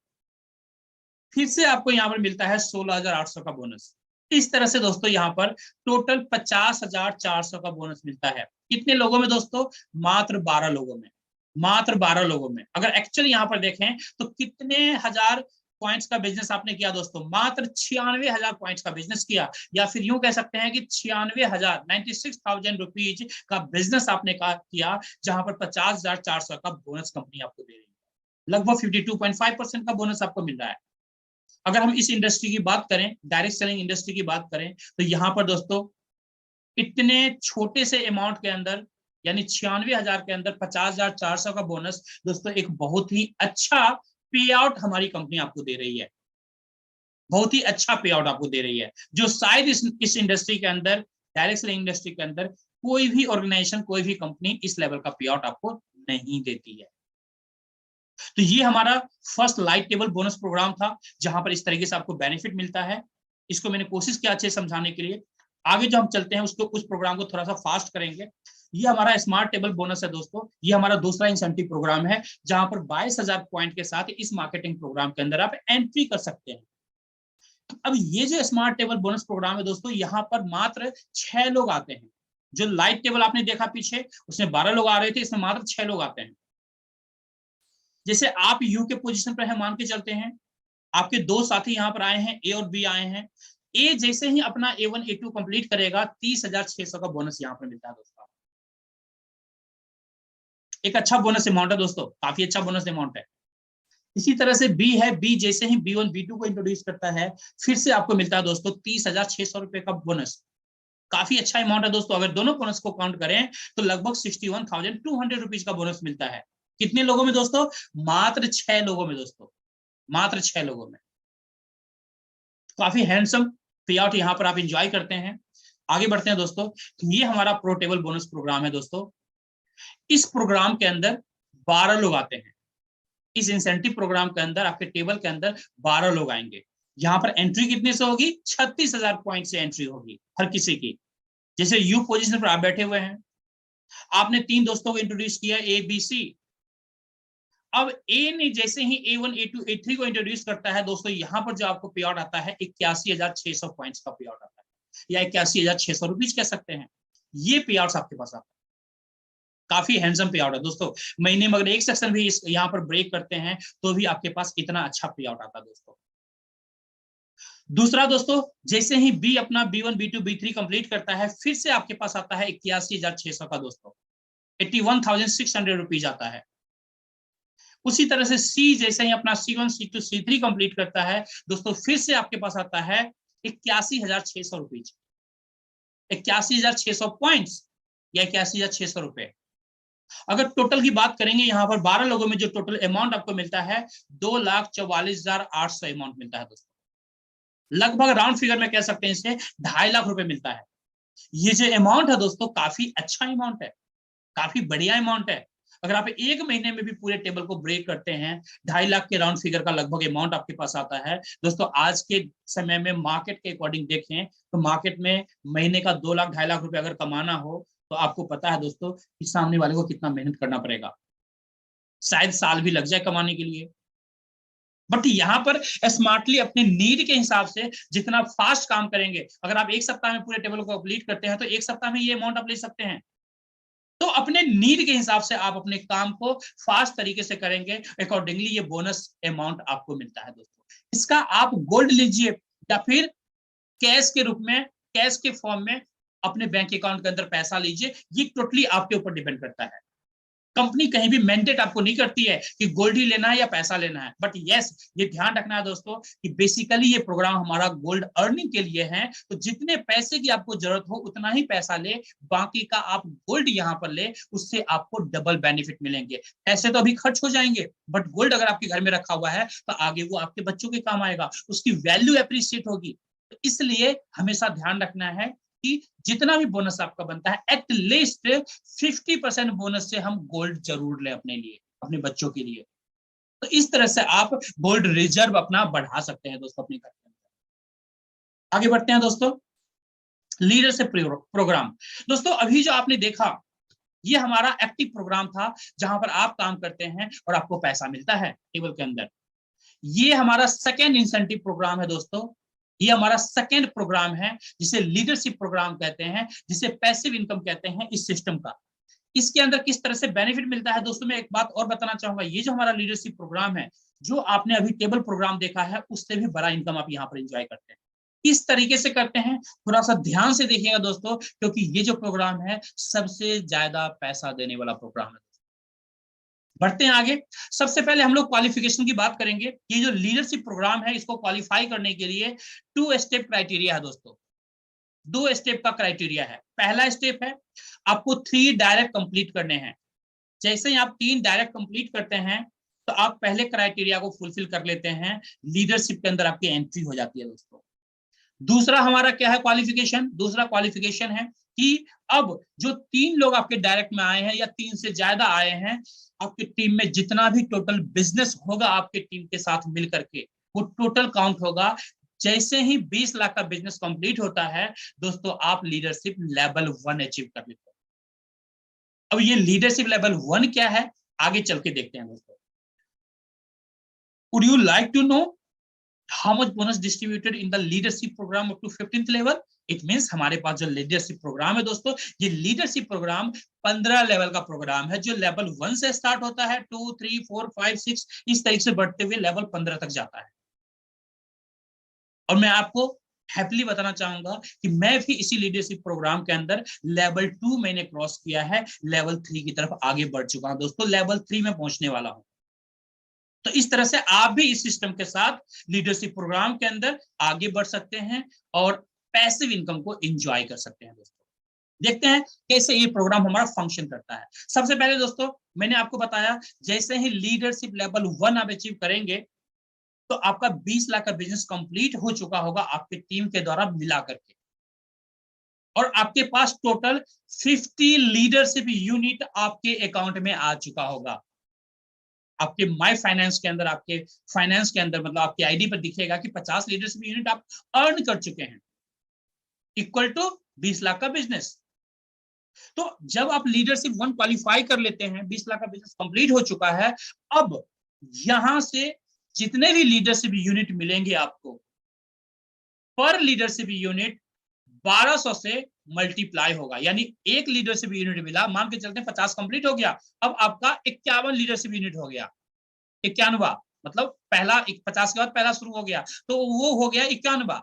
फिर से आपको यहाँ पर मिलता है 16,800 का बोनस। इस तरह से दोस्तों यहाँ पर टोटल 50,400 का बोनस मिलता है। कितने लोगों में दोस्तों? मात्र 12 लोगों में, मात्र 12 लोगों में। अगर एक्चुअली यहाँ पर देखें तो कितने हजार पॉइंट्स का बिजनेस आपने किया दोस्तों? मात्र 96,000 पॉइंट्स का बिजनेस किया, या फिर यूं कह सकते हैं कि 96,000 रुपीज का बिजनेस आपने किया, जहां पर 50,400 का बोनस कंपनी आपको दे रही है। लगभग 52.5% का बोनस आपको मिल रहा है। अगर हम इस इंडस्ट्री की बात करें, डायरेक्ट सेलिंग इंडस्ट्री की बात करें, तो यहाँ पर दोस्तों इतने छोटे से अमाउंट के अंदर, यानी 96,000 के अंदर 50,400 का बोनस दोस्तों, एक बहुत ही अच्छा पे आउट हमारी कंपनी आपको दे रही है। बहुत ही अच्छा पे आउट आपको दे रही है, जो शायद इस इंडस्ट्री के अंदर, डायरेक्ट सेलिंग इंडस्ट्री के अंदर कोई भी ऑर्गेनाइजेशन, कोई भी कंपनी इस लेवल का पे आउट आपको नहीं देती है। तो ये हमारा first light table bonus programme था, जहां पर इस तरीके से आपको बेनिफिट मिलता है। इसको मैंने कोशिश किया अच्छे समझाने के लिए। आगे जो हम चलते हैं उसको, उस प्रोग्राम को थोड़ा सा फास्ट करेंगे। ये हमारा स्मार्ट टेबल बोनस है दोस्तों। ये हमारा दूसरा इंसेंटिव प्रोग्राम है, जहां पर 22,000 पॉइंट के साथ इस मार्केटिंग प्रोग्राम के अंदर आप एंट्री कर सकते हैं। अब ये जो स्मार्ट टेबल बोनस प्रोग्राम है दोस्तों, यहाँ पर मात्र 6 लोग आते हैं। जो लाइट टेबल आपने देखा पीछे, उसमें 12 लोग आ रहे थे, इसमें मात्र 6 लोग आते हैं। जैसे आप यू के पोजीशन पर है, मान के चलते हैं, आपके 2 साथी यहाँ पर आए हैं, ए और बी आए हैं। ए जैसे ही अपना A1 A2 कंप्लीट करेगा, 30,600 का बोनस यहाँ पर मिलता है दोस्तों। एक अच्छा बोनस अमाउंट है दोस्तों, काफी अच्छा बोनस अमाउंट है। इसी तरह से बी है, बी जैसे ही B1 B2 को इंट्रोड्यूस करता है, फिर से आपको मिलता है दोस्तों 30,600 रुपए का बोनस। काफी अच्छा अमाउंट है दोस्तों। अगर दोनों बोनस को काउंट करें तो लगभग 61,200 रुपीज का बोनस मिलता है। कितने लोगों में दोस्तों? मात्र 6 लोगों में दोस्तों, मात्र 6 लोगों में। काफी हैंडसम पे आउट यहाँ पर आप इंजॉय करते हैं। आगे बढ़ते हैं दोस्तों। ये हमारा प्रो टेबल बोनस प्रोग्राम है दोस्तों। इस प्रोग्राम के अंदर 12 लोग आते हैं। इस इंसेंटिव प्रोग्राम के अंदर आपके टेबल के अंदर 12 लोग आएंगे। यहाँ पर एंट्री कितने से होगी? 36,000 पॉइंट से एंट्री होगी हर किसी की। जैसे यू पोजीशन पर आप बैठे हुए हैं, आपने 3 दोस्तों को इंट्रोड्यूस किया, ए बी सी। अब ए ने जैसे ही A1 A2 A3 को इंट्रोड्यूस करता है दोस्तों, यहाँ पर जो आपको पे आउट आता है 81,600 पॉइंट्स का पे आउट आता है, या 81,600 रुपीज कह सकते हैं। ये पे आउट आपके पास आता है। काफी हैंडसम पे आउट है दोस्तों। महीने में अगर एक सेक्शन भी यहाँ पर ब्रेक करते हैं तो भी आपके पास इतना अच्छा पे आउट आता है दोस्तों। दूसरा दोस्तों, जैसे ही बी अपना B1 B2 B3 कंप्लीट करता है, फिर से आपके पास आता है 81,600 का दोस्तों, 81,600 रुपीज आता है। उसी तरह से सी जैसे ही अपना C1 C2 C3 कंप्लीट करता है दोस्तों, फिर से आपके पास आता है 81,600 रुपीज, 81,600 पॉइंट्स, या 81,600 रुपए। अगर टोटल की बात करेंगे, यहाँ पर 12 लोगों में जो टोटल अमाउंट आपको मिलता है 2,44,800 अमाउंट मिलता है दोस्तों। लगभग राउंड फिगर में कह सकते हैं इसे 2.5 लाख रुपए मिलता है। ये जो अमाउंट है दोस्तों, काफी अच्छा अमाउंट है, काफी बढ़िया अमाउंट है। अगर आप एक महीने में भी पूरे टेबल को ब्रेक करते हैं, 2.5 लाख के राउंड फिगर का लगभग अमाउंट आपके पास आता है दोस्तों। आज के समय में मार्केट के अकॉर्डिंग देखें तो मार्केट में महीने का 2 लाख 2.5 लाख रुपए अगर कमाना हो, तो आपको पता है दोस्तों कि सामने वाले को कितना मेहनत करना पड़ेगा। शायद साल भी लग जाए कमाने के लिए। बट यहाँ पर स्मार्टली अपने नीड के हिसाब से जितना फास्ट काम करेंगे, अगर आप एक सप्ताह में पूरे टेबल को कंप्लीट करते हैं तो एक सप्ताह में ये अमाउंट आप ले सकते हैं। तो अपने नीड के हिसाब से आप अपने काम को फास्ट तरीके से करेंगे, अकॉर्डिंगली ये बोनस अमाउंट आपको मिलता है दोस्तों। इसका आप गोल्ड लीजिए या फिर कैश के रूप में, कैश के फॉर्म में अपने बैंक अकाउंट के अंदर पैसा लीजिए, ये टोटली आपके ऊपर डिपेंड करता है। कंपनी कहीं भी मैंडेट आपको नहीं करती है कि गोल्ड ही लेना है या पैसा लेना है। बट यस, ये ध्यान रखना है दोस्तों कि बेसिकली ये प्रोग्राम हमारा गोल्ड अर्निंग के लिए है। तो जितने पैसे की आपको जरूरत हो उतना ही पैसा ले, बाकी का आप गोल्ड यहाँ पर ले, उससे आपको डबल बेनिफिट मिलेंगे। पैसे तो अभी खर्च हो जाएंगे, बट गोल्ड अगर आपके घर में रखा हुआ है तो आगे वो आपके बच्चों के काम आएगा, उसकी वैल्यू एप्रिशिएट होगी। तो इसलिए हमेशा ध्यान रखना है कि जितना भी बोनस आपका बनता है, एटलीस्ट 50% बोनस से हम गोल्ड जरूर लें अपने लिए, अपने बच्चों के लिए। तो इस तरह से आप गोल्ड रिजर्व अपना बढ़ा सकते हैं दोस्तों अपने घर के अंदर। आगे बढ़ते हैं दोस्तों। लीडरशिप प्रोग्राम दोस्तों, अभी जो आपने देखा ये हमारा एक्टिव प्रोग्राम था जहां पर आप काम करते हैं और आपको पैसा मिलता है टेबल के अंदर। ये हमारा सेकेंड इंसेंटिव प्रोग्राम है दोस्तों, ये हमारा सेकेंड प्रोग्राम है जिसे लीडरशिप प्रोग्राम कहते हैं, जिसे पैसिव इनकम कहते हैं इस सिस्टम का। इसके अंदर किस तरह से बेनिफिट मिलता है दोस्तों, मैं एक बात और बताना चाहूंगा, ये जो हमारा लीडरशिप प्रोग्राम है, जो आपने अभी टेबल प्रोग्राम देखा है, उससे भी बड़ा इनकम आप यहाँ पर एंजॉय करते हैं। किस तरीके से करते हैं थोड़ा सा ध्यान से देखिएगा दोस्तों, क्योंकि ये जो प्रोग्राम है सबसे ज्यादा पैसा देने वाला प्रोग्राम है। बढ़ते हैं आगे। सबसे पहले हम लोग क्वालिफिकेशन की बात करेंगे। ये जो लीडरशिप प्रोग्राम है, इसको क्वालिफाई करने के लिए 2 स्टेप क्राइटेरिया है दोस्तों, 2 स्टेप का क्राइटेरिया है। पहला स्टेप है आपको 3 डायरेक्ट कंप्लीट करने हैं। जैसे ही आप 3 डायरेक्ट कंप्लीट करते हैं तो आप पहले क्राइटेरिया को फुलफिल कर लेते हैं, लीडरशिप के अंदर आपकी एंट्री हो जाती है दोस्तों। दूसरा हमारा क्या है क्वालिफिकेशन, दूसरा क्वालिफिकेशन है कि अब जो 3 लोग आपके डायरेक्ट में आए हैं या 3 से ज्यादा आए हैं, आपकी टीम में जितना भी टोटल बिजनेस होगा आपके टीम के साथ मिलकर के, वो टोटल काउंट होगा। जैसे ही 20 लाख का बिजनेस कंप्लीट होता है दोस्तों, आप लीडरशिप लेवल 1 अचीव कर लेते हैं। अब ये लीडरशिप लेवल 1 क्या है, आगे चल के देखते हैं दोस्तों। Would you like to know how much bonus distributed in the leadership program up to 15th level? It means हमारे पास जो लीडरशिप प्रोग्राम है दोस्तों, ये लीडरशिप प्रोग्राम 15 लेवल का प्रोग्राम है, जो लेवल 1 से स्टार्ट होता है, 2, 3, 4, 5, 6 इस तरीके से बढ़ते हुए लेवल 15 तक जाता है। और मैं आपको हैप्पीली बताना चाहूंगा कि मैं भी इसी लीडरशिप प्रोग्राम के अंदर लेवल 2 मैंने क्रॉस किया है, लेवल 3 की तरफ आगे बढ़ चुका हूं दोस्तों, लेवल 3 में पहुंचने वाला हूं। तो इस तरह से आप भी इस सिस्टम के साथ लीडरशिप प्रोग्राम के अंदर आगे बढ़ सकते हैं और पैसिव इनकम को एंजॉय कर सकते हैं दोस्तों। देखते हैं कैसे ये प्रोग्राम हमारा फंक्शन करता है। सबसे पहले दोस्तों मैंने आपको बताया, जैसे ही लीडरशिप लेवल 1 आप अचीव करेंगे तो आपका 20 लाख का बिजनेस कंप्लीट हो चुका होगा आपकी टीम के द्वारा मिला करके, और आपके पास टोटल 50 लीडरशिप यूनिट आपके अकाउंट में आ चुका होगा। आपके माई फाइनेंस के अंदर, आपके फाइनेंस के अंदर मतलब आपकी आईडी पर दिखेगा कि 50 लीडरशिप यूनिट आप अर्न कर चुके हैं, इक्वल टू 20 लाख का बिजनेस। तो जब आप लीडरशिप 1 क्वालिफाई कर लेते हैं, 20 लाख का बिजनेस कंप्लीट हो चुका है, अब यहां से जितने भी लीडरशिप यूनिट मिलेंगे आपको, पर लीडरशिप यूनिट 1200 से मल्टीप्लाई होगा। यानी एक लीडरशिप यूनिट मिला, मान के चलते हैं 50 कंप्लीट हो गया, अब आपका 51 लीडरशिप यूनिट हो गया। 91 मतलब पहला 50 के बाद पहला शुरू हो गया, तो वो हो गया 91।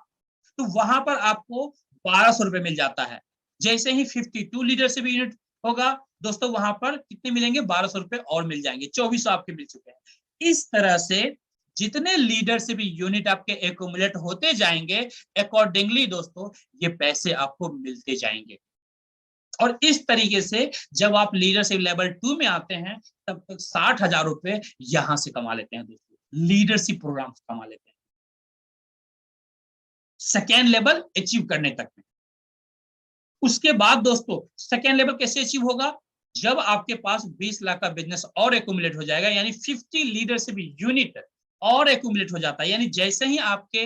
तो वहां पर आपको 1200 रुपए मिल जाता है। जैसे ही 52 लीडरशिप यूनिट होगा दोस्तों, वहां पर कितने मिलेंगे, 1200 रुपए और मिल जाएंगे, 2400 आपके मिल चुके हैं। इस तरह से जितने लीडरशिप यूनिट आपके एक्यूमुलेट होते जाएंगे, अकॉर्डिंगली दोस्तों ये पैसे आपको मिलते जाएंगे। और इस तरीके से जब आप लीडरशिप लेवल 2 में आते हैं, तब तक 60,000 रुपए यहां से कमा लेते हैं दोस्तों, लीडरशिप प्रोग्राम से कमा लेते हैं सेकेंड लेवल अचीव करने तक में। उसके बाद दोस्तों सेकेंड लेवल कैसे अचीव होगा, जब आपके पास 20 लाख का बिजनेस और एक्यूमुलेट हो जाएगा, यानी 50 लीडरशिप यूनिट और एक्यूमुलेट हो जाता है। यानी जैसे ही आपके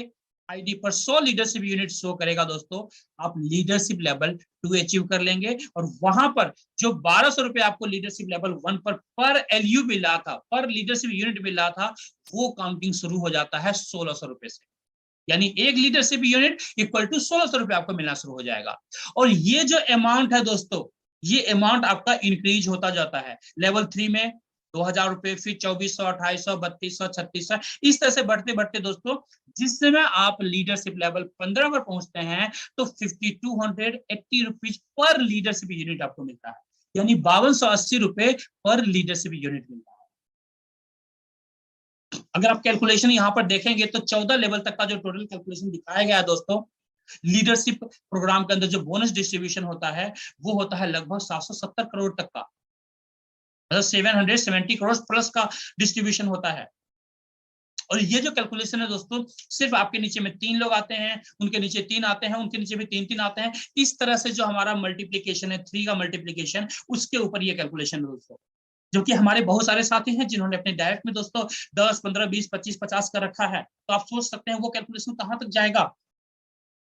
आईडी पर 100 लीडरशिप यूनिट शो करेगा दोस्तों, आप लीडरशिप लेवल 2 अचीव कर लेंगे, और वहां पर जो 1200 रुपए आपको लीडरशिप लेवल 1 पर एलयू मिल रहा था, पर लीडरशिप यूनिट मिल रहा था, वो काउंटिंग शुरू हो जाता है 1600 रुपए से। यानी एक लीडरशिप यूनिट इक्वल टू 1600 रुपए आपको मिलना शुरू हो जाएगा। और ये जो अमाउंट है दोस्तों, ये अमाउंट आपका इंक्रीज होता जाता है। लेवल 3 में 2000 रुपए, फिर 2400, 2800, 3200, 3600, इस तरह से बढ़ते बढ़ते दोस्तों, जिस समय आप लीडरशिप लेवल 15 पर पहुंचते हैं तो 5280 रुपीज पर लीडरशिप यूनिट आपको मिलता है। यानी 5280 रुपए पर लीडरशिप यूनिट मिलता है। अगर आप कैलकुलेशन यहां पर देखेंगे तो 14 लेवल तक का जो टोटल कैलकुलेशन दिखाया गया है दोस्तों, लीडरशिप प्रोग्राम के अंदर जो बोनस डिस्ट्रीब्यूशन होता है वो होता है लगभग 770 करोड़ तक का, मतलब 770 करोड़ प्लस का डिस्ट्रीब्यूशन होता है। और ये जो कैलकुलेशन है दोस्तों, सिर्फ आपके नीचे में 3 लोग आते हैं, उनके नीचे 3 आते हैं, उनके नीचे भी 3-3 आते हैं, इस तरह से जो हमारा मल्टीप्लीकेशन है, 3 का मल्टीप्लीकेशन, उसके ऊपर ये कैलकुलेशन है दोस्तों। जो कि हमारे बहुत सारे साथी हैं जिन्होंने अपने डायरेक्ट में दोस्तों 10, 15, 20, 25, 50 का रखा है, तो आप सोच सकते हैं वो कैलकुलेशन कहां तक जाएगा।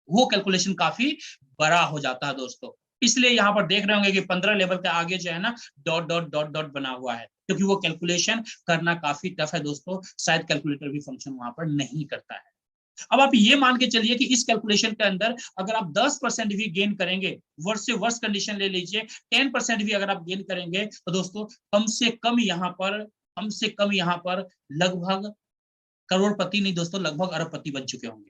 वो कैलकुलेशन काफी बड़ा हो जाता है दोस्तों। इसलिए यहाँ पर देख रहे होंगे कि 15 लेवल के आगे जो है ना डॉट डॉट डॉट डॉट बना हुआ है, क्योंकि वो कैलकुलेशन करना काफी टफ है दोस्तों, शायद कैलकुलेटर भी फंक्शन वहां पर नहीं करता है। अब आप ये मान के चलिए कि इस कैलकुलेशन के अंदर अगर आप 10% भी गेन करेंगे, वर्ष से वर्ष कंडीशन ले लीजिए, 10% भी अगर आप गेन करेंगे तो दोस्तों कम से कम यहाँ पर लगभग करोड़पति नहीं दोस्तों, लगभग अरबपति बन चुके होंगे।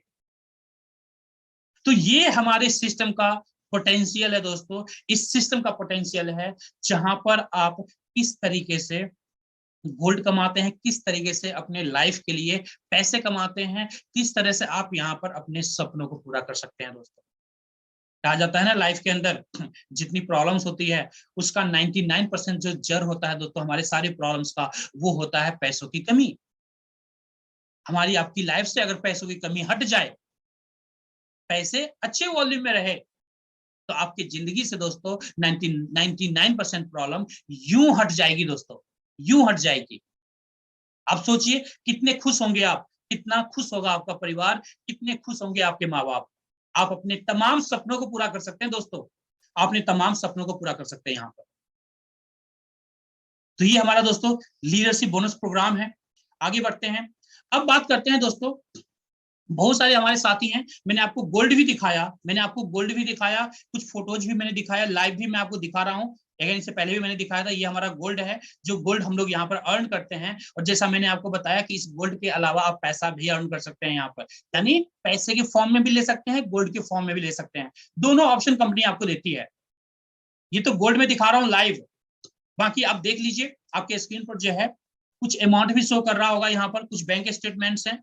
तो ये हमारे सिस्टम का पोटेंशियल है दोस्तों, इस सिस्टम का पोटेंशियल है जहां पर आप किस तरीके से गोल्ड कमाते हैं, किस तरीके से अपने लाइफ के लिए पैसे कमाते हैं, किस तरह से आप यहाँ पर अपने सपनों को पूरा कर सकते हैं दोस्तों। कहा जाता है ना लाइफ के अंदर जितनी प्रॉब्लम्स होती है उसका 99% जो जड़ होता है दोस्तों हमारे सारे प्रॉब्लम्स का, वो होता है पैसों की कमी। हमारी आपकी लाइफ से अगर पैसों की कमी हट जाए, पैसे अच्छे वॉल्यूम में रहे, तो आपकी जिंदगी से दोस्तों 99% प्रॉब्लम यूं हट जाएगी दोस्तों, यूं हट जाएगी। आप सोचिए कितने खुश होंगे आप, कितना खुश होगा आपका परिवार, कितने खुश होंगे आपके माँ बाप। आप अपने तमाम सपनों को पूरा कर सकते हैं दोस्तों, अपने तमाम सपनों को पूरा कर सकते हैं यहाँ पर। तो ये हमारा दोस्तों लीडरशिप बोनस प्रोग्राम है। आगे बढ़ते हैं, अब बात करते हैं दोस्तों, बहुत सारे हमारे साथी हैं, मैंने आपको गोल्ड भी दिखाया, कुछ फोटोज भी मैंने दिखाया, लाइव भी मैं आपको दिखा रहा हूँ, लेकिन इससे पहले भी मैंने दिखाया था। ये हमारा गोल्ड है, जो गोल्ड हम लोग यहाँ पर अर्न करते हैं, और जैसा मैंने आपको बताया कि इस गोल्ड के अलावा आप पैसा भी अर्न कर सकते हैं यहाँ पर, यानी पैसे के फॉर्म में भी ले सकते हैं, गोल्ड के फॉर्म में भी ले सकते हैं, दोनों ऑप्शन कंपनी आपको देती है। ये तो गोल्ड में दिखा रहा हूँ लाइव, बाकी आप देख लीजिए आपके स्क्रीन पर जो है कुछ अमाउंट भी शो कर रहा होगा, यहाँ पर कुछ बैंक स्टेटमेंट्स हैं,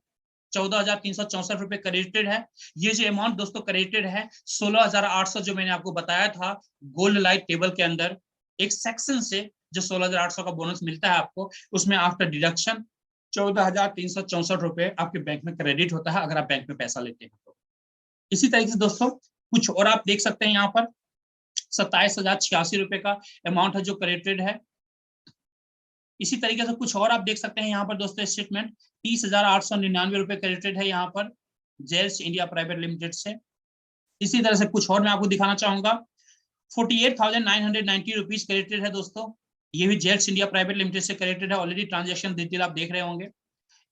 14,364 रुपए क्रेडिटेड है। ये जो अमाउंट दोस्तों क्रेडिटेड है 16,800 जो मैंने आपको बताया था गोल्ड लाइट टेबल के अंदर एक सेक्शन से जो 16,800 का बोनस मिलता है आपको, उसमें आफ्टर डिडक्शन 14,364 रुपए आपके बैंक में क्रेडिट होता है अगर आप बैंक में पैसा लेते हैं तो। इसी तरीके से दोस्तों कुछ और आप देख सकते हैं, यहाँ पर 27,086 रुपए का अमाउंट है जो क्रेडिटेड है। इसी तरीके से कुछ और आप देख सकते हैं यहाँ पर दोस्तों स्टेटमेंट 30,899 रुपए क्रेडिटेड है यहाँ पर जेल्स इंडिया प्राइवेट लिमिटेड से। इसी तरह से कुछ और मैं आपको दिखाना चाहूंगा, 48,990 रुपीज क्रेडिटेड है दोस्तों, ये भी जेल्स इंडिया प्राइवेट लिमिटेड से क्रेडिटेड है, ऑलरेडी ट्रांजेक्शन डिटेल आप देख रहे होंगे।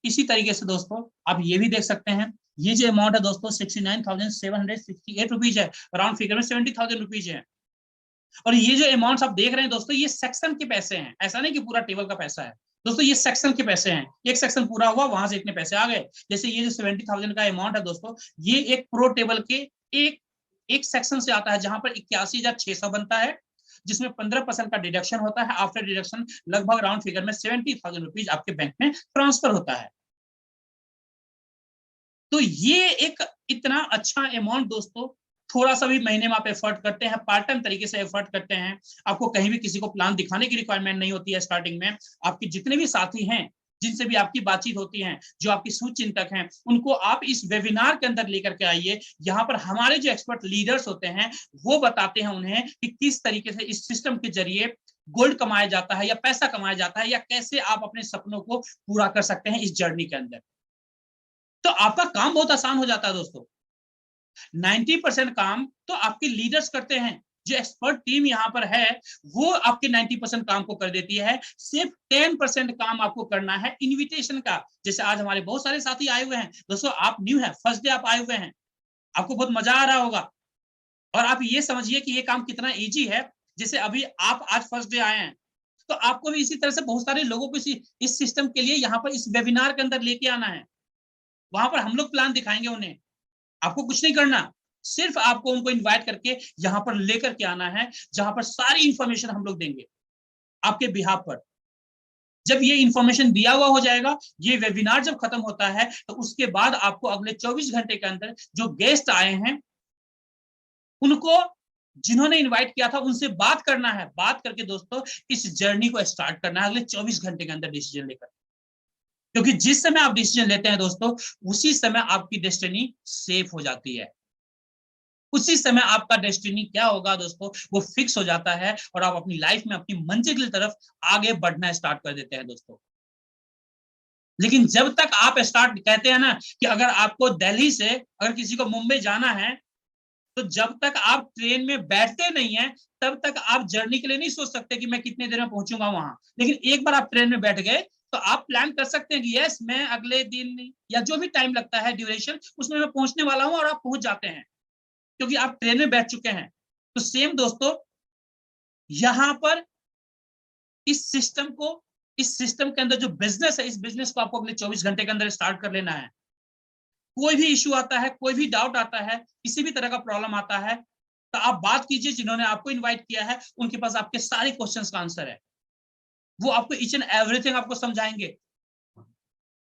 इसी तरीके से दोस्तों आप ये भी देख सकते हैं, ये जो अमाउंट है दोस्तों 69,768 रुपीज है, राउंड फिगर में 70,000 रुपीज है। और ये जो अमाउंट्स आप देख रहे हैं दोस्तों ये सेक्शन के पैसे हैं, ऐसा नहीं कि पूरा टेबल का पैसा है दोस्तों, ये सेक्शन के पैसे हैं, एक सेक्शन पूरा हुआ वहां से इतने पैसे आ गए। जैसे ये जो 70,000 का अमाउंट है दोस्तों, ये एक प्रो टेबल के एक सेक्शन से आता है जहां पर 81,600 बनता है, जिसमें 15% का डिडक्शन होता है, आफ्टर डिडक्शन लगभग राउंड फिगर में 70,000 रुपीज आपके बैंक में ट्रांसफर होता है। तो ये एक इतना अच्छा अमाउंट दोस्तों, थोड़ा सा भी महीने में आप एफर्ट करते हैं, पार्ट टाइम तरीके से एफर्ट करते हैं, आपको कहीं भी किसी को प्लान दिखाने की रिक्वायरमेंट नहीं होती है स्टार्टिंग में, आपके जितने भी साथी हैं जिनसे भी आपकी बातचीत होती है, जो आपके सुचिंतक हैं, उनको आप इस वेबिनार के अंदर लेकर के आइए। यहाँ पर हमारे जो एक्सपर्ट लीडर्स होते हैं वो बताते हैं उन्हें कि किस तरीके से इस सिस्टम के जरिए गोल्ड कमाया जाता है या पैसा कमाया जाता है, या कैसे आप अपने सपनों को पूरा कर सकते हैं इस जर्नी के अंदर। तो आपका काम बहुत आसान हो जाता है दोस्तों। 90% काम तो आपके लीडर्स करते हैं, जो एक्सपर्ट टीम यहाँ पर है वो आपके 90% काम को कर देती है, सिर्फ 10% काम आपको करना है इनविटेशन का। जैसे आज हमारे बहुत सारे साथी आए हुए हैं दोस्तों, आप न्यू है, फर्स्ट डे आप आए हुए हैं, आपको बहुत मजा आ रहा होगा, और आप ये समझिए कि ये काम कितना इजी है। जैसे अभी आप आज फर्स्ट डे आए हैं, तो आपको भी इसी तरह से बहुत सारे लोगों को इस सिस्टम के लिए यहाँ पर इस वेबिनार के अंदर लेके आना है। वहां पर हम लोग प्लान दिखाएंगे उन्हें, आपको कुछ नहीं करना, सिर्फ आपको उनको इनवाइट करके यहां पर लेकर के आना है, जहां पर सारी इंफॉर्मेशन हम लोग देंगे आपके बिहाफ पर। जब ये इंफॉर्मेशन दिया हुआ हो जाएगा, ये वेबिनार जब खत्म होता है, तो उसके बाद आपको अगले 24 घंटे के अंदर जो गेस्ट आए हैं उनको, जिन्होंने इनवाइट किया था, उनसे बात करना है, बात करके दोस्तों इस जर्नी को स्टार्ट करना है अगले 24 घंटे के अंदर डिसीजन लेकर। क्योंकि जिस समय आप डिसीजन लेते हैं दोस्तों, उसी समय आपकी डेस्टिनी सेफ हो जाती है, उसी समय आपका डेस्टिनी क्या होगा दोस्तों वो फिक्स हो जाता है, और आप अपनी लाइफ में अपनी मंजिल की तरफ आगे बढ़ना स्टार्ट कर देते हैं दोस्तों। लेकिन जब तक आप स्टार्ट कहते हैं ना कि अगर आपको दिल्ली से अगर किसी को मुंबई जाना है, तो जब तक आप ट्रेन में बैठते नहीं हैं, तब तक आप जर्नी के लिए नहीं सोच सकते कि मैं कितने देर में पहुंचूंगा वहां। लेकिन एक बार आप ट्रेन में बैठ गए तो आप प्लान कर सकते हैं कि यस, मैं अगले दिन या जो भी टाइम लगता है ड्यूरेशन, उसमें मैं पहुंचने वाला हूं, और आप पहुंच जाते हैं क्योंकि आप ट्रेन में बैठ चुके हैं। तो सेम दोस्तों, यहां पर इस सिस्टम के अंदर जो बिजनेस है, इस बिजनेस को आपको अगले 24 घंटे के अंदर स्टार्ट कर लेना है। कोई भी इश्यू आता है, कोई भी डाउट आता है, किसी भी तरह का प्रॉब्लम आता है, तो आप बात कीजिए, जिन्होंने आपको इनवाइट किया है उनके पास आपके सारे क्वेश्चंस का आंसर है। वो आपको ईच एंड एवरीथिंग आपको समझाएंगे,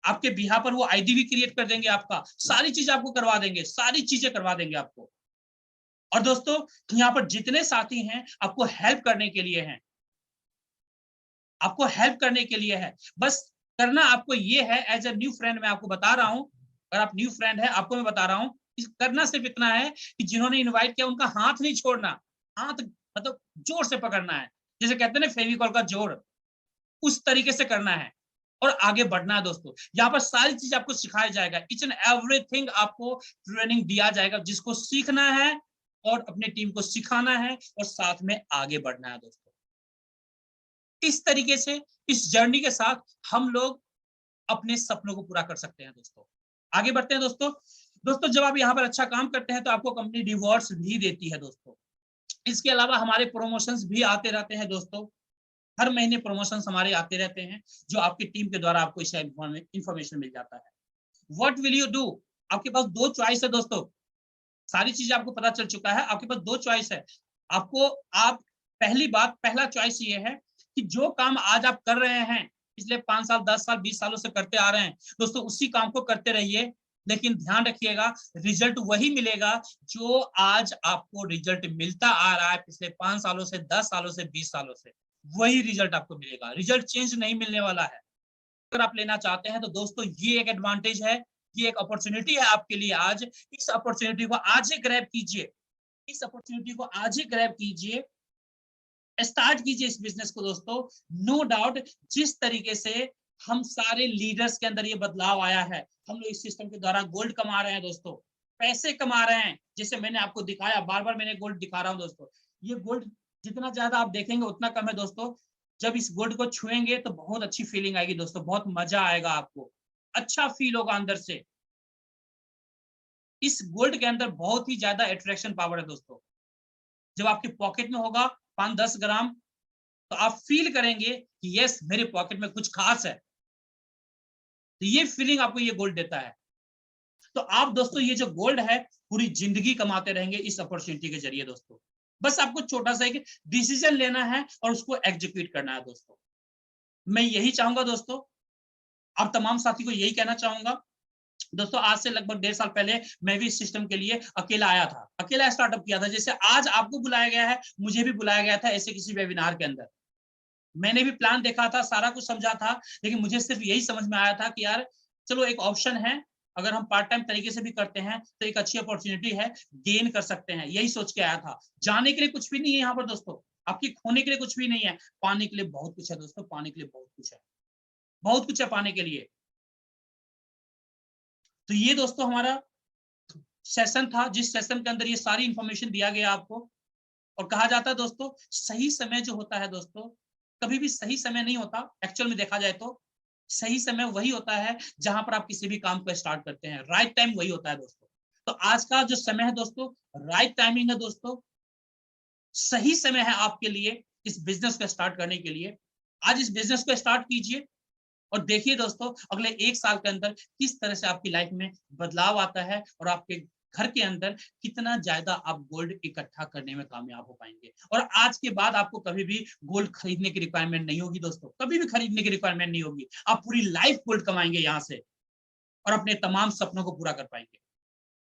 आपके बिहार पर वो आईडी भी क्रिएट कर देंगे, आपका सारी चीज आपको करवा देंगे, सारी चीजें करवा देंगे आपको। और दोस्तों, यहाँ पर जितने साथी हैं आपको हेल्प करने के लिए हैं, आपको हेल्प करने के लिए है। बस करना आपको ये है, एज अ न्यू फ्रेंड मैं आपको बता रहा हूं, अगर आप न्यू फ्रेंड है आपको मैं बता रहा हूं, करना सिर्फ इतना है कि जिन्होंने इनवाइट किया उनका हाथ नहीं छोड़ना, हाथ मतलब जोर से पकड़ना है, जैसे कहते हैं ना फेविकॉल का जोर, उस तरीके से करना है और आगे बढ़ना है। दोस्तों, यहाँ पर सारी चीज आपको सिखाया जाएगा, ईच एंड एवरीथिंग आपको ट्रेनिंग दिया जाएगा, जिसको सीखना है और अपनी टीम को सिखाना है और साथ में आगे बढ़ना है। दोस्तों, इस तरीके से इस जर्नी के साथ हम लोग अपने सपनों को पूरा कर सकते हैं। दोस्तों, आगे बढ़ते हैं। दोस्तों, जब आप यहाँ पर अच्छा काम करते हैं तो आपको कंपनी रिवॉर्ड्स भी देती है। दोस्तों, इसके अलावा हमारे प्रमोशंस भी आते रहते हैं। दोस्तों, हर महीने प्रमोशंस हमारे आते रहते हैं, जो आपकी टीम के द्वारा आपको इसका इंफॉर्मेशन मिल जाता है। What will you do? आपके पास दो चॉइस है। दोस्तों, सारी चीजें आपको पता चल चुका है, आपके पास दो चॉइस है। आप पहला चॉइस ये है कि जो काम आज आप कर रहे हैं, पिछले 5 साल 10 साल 20 सालों से करते आ रहे हैं, दोस्तों उसी काम को करते रहिए, लेकिन ध्यान रखिएगा रिजल्ट वही मिलेगा जो आज आपको रिजल्ट मिलता आ रहा है, पिछले 5 सालों से 10 सालों से 20 सालों से वही रिजल्ट आपको मिलेगा, रिजल्ट चेंज नहीं मिलने वाला है। अगर आप लेना चाहते हैं तो दोस्तों ये एक एडवांटेज है, ये एक अपॉर्चुनिटी है आपके लिए आज। इस अपॉर्चुनिटी को आज ही ग्रैब कीजिए, इस अपॉर्चुनिटी को आज ही ग्रैब कीजिए, स्टार्ट कीजिए इस बिजनेस को। दोस्तों, नो डाउट जिस तरीके से हम सारे लीडर्स के अंदर ये बदलाव आया है, हम लोग इस सिस्टम के द्वारा गोल्ड कमा रहे हैं। दोस्तों, पैसे कमा रहे हैं, जैसे मैंने आपको दिखाया, बार बार मैंने गोल्ड दिखा रहा हूं। दोस्तों, ये गोल्ड जितना ज्यादा आप देखेंगे उतना कम है। दोस्तों, जब इस गोल्ड को छुएंगे तो बहुत अच्छी फीलिंग आएगी। दोस्तों, बहुत मजा आएगा, आपको अच्छा फील होगा अंदर से। इस गोल्ड के अंदर बहुत ही ज्यादा अट्रैक्शन पावर है। दोस्तों, जब आपके पॉकेट में होगा 5-10 ग्राम, तो आप फील करेंगे कि यस, मेरे पॉकेट में कुछ खास है। तो ये फीलिंग आपको ये गोल्ड देता है। तो आप दोस्तों ये जो गोल्ड है, पूरी जिंदगी कमाते रहेंगे इस अपॉर्चुनिटी के जरिए। दोस्तों, बस आपको छोटा सा एक डिसीजन लेना है और उसको एग्जीक्यूट करना है। दोस्तों, मैं यही चाहूंगा। दोस्तों, आप तमाम साथी को यही कहना चाहूंगा। दोस्तों, आज से लगभग 1.5 साल पहले मैं भी इस सिस्टम के लिए अकेला आया था, अकेला स्टार्टअप किया था। जैसे आज आपको बुलाया गया है, मुझे भी बुलाया गया था ऐसे किसी वेबिनार के अंदर। मैंने भी प्लान देखा था, सारा कुछ समझा था, लेकिन मुझे सिर्फ यही समझ में आया था कि यार चलो एक ऑप्शन है, अगर हम पार्ट टाइम तरीके से भी करते हैं तो एक अच्छी अपॉर्चुनिटी है, गेन कर सकते हैं, यही सोच के आया था। जाने के लिए कुछ भी नहीं है यहाँ पर। दोस्तों, आपकी खोने के लिए कुछ भी नहीं है, पाने के लिए बहुत कुछ है। दोस्तों, पाने के लिए बहुत कुछ है, बहुत कुछ है पाने के लिए। तो ये दोस्तों हमारा सेशन था, जिस सेशन के अंदर ये सारी इंफॉर्मेशन दिया गया आपको। और कहा जाता है दोस्तों, सही समय जो होता है दोस्तों, कभी भी सही समय नहीं होता। एक्चुअल में देखा जाए तो सही समय वही होता है जहां पर आप किसी भी काम को स्टार्ट करते हैं, राइट टाइम वही होता है। दोस्तों, तो आज का जो समय है दोस्तों, राइट टाइमिंग है। दोस्तों, सही समय है आपके लिए इस बिजनेस को स्टार्ट करने के लिए। आज इस बिजनेस को स्टार्ट कीजिए और देखिए दोस्तों, अगले 1 साल के अंदर किस तरह से आपकी लाइफ में बदलाव आता है और आपके घर के अंदर कितना ज्यादा आप गोल्ड इकट्ठा करने में कामयाब हो पाएंगे। और आज के बाद आपको कभी भी गोल्ड खरीदने की रिक्वायरमेंट नहीं होगी। दोस्तों, कभी भी खरीदने की रिक्वायरमेंट नहीं होगी, आप पूरी लाइफ गोल्ड कमाएंगे यहाँ से और अपने तमाम सपनों को पूरा कर पाएंगे।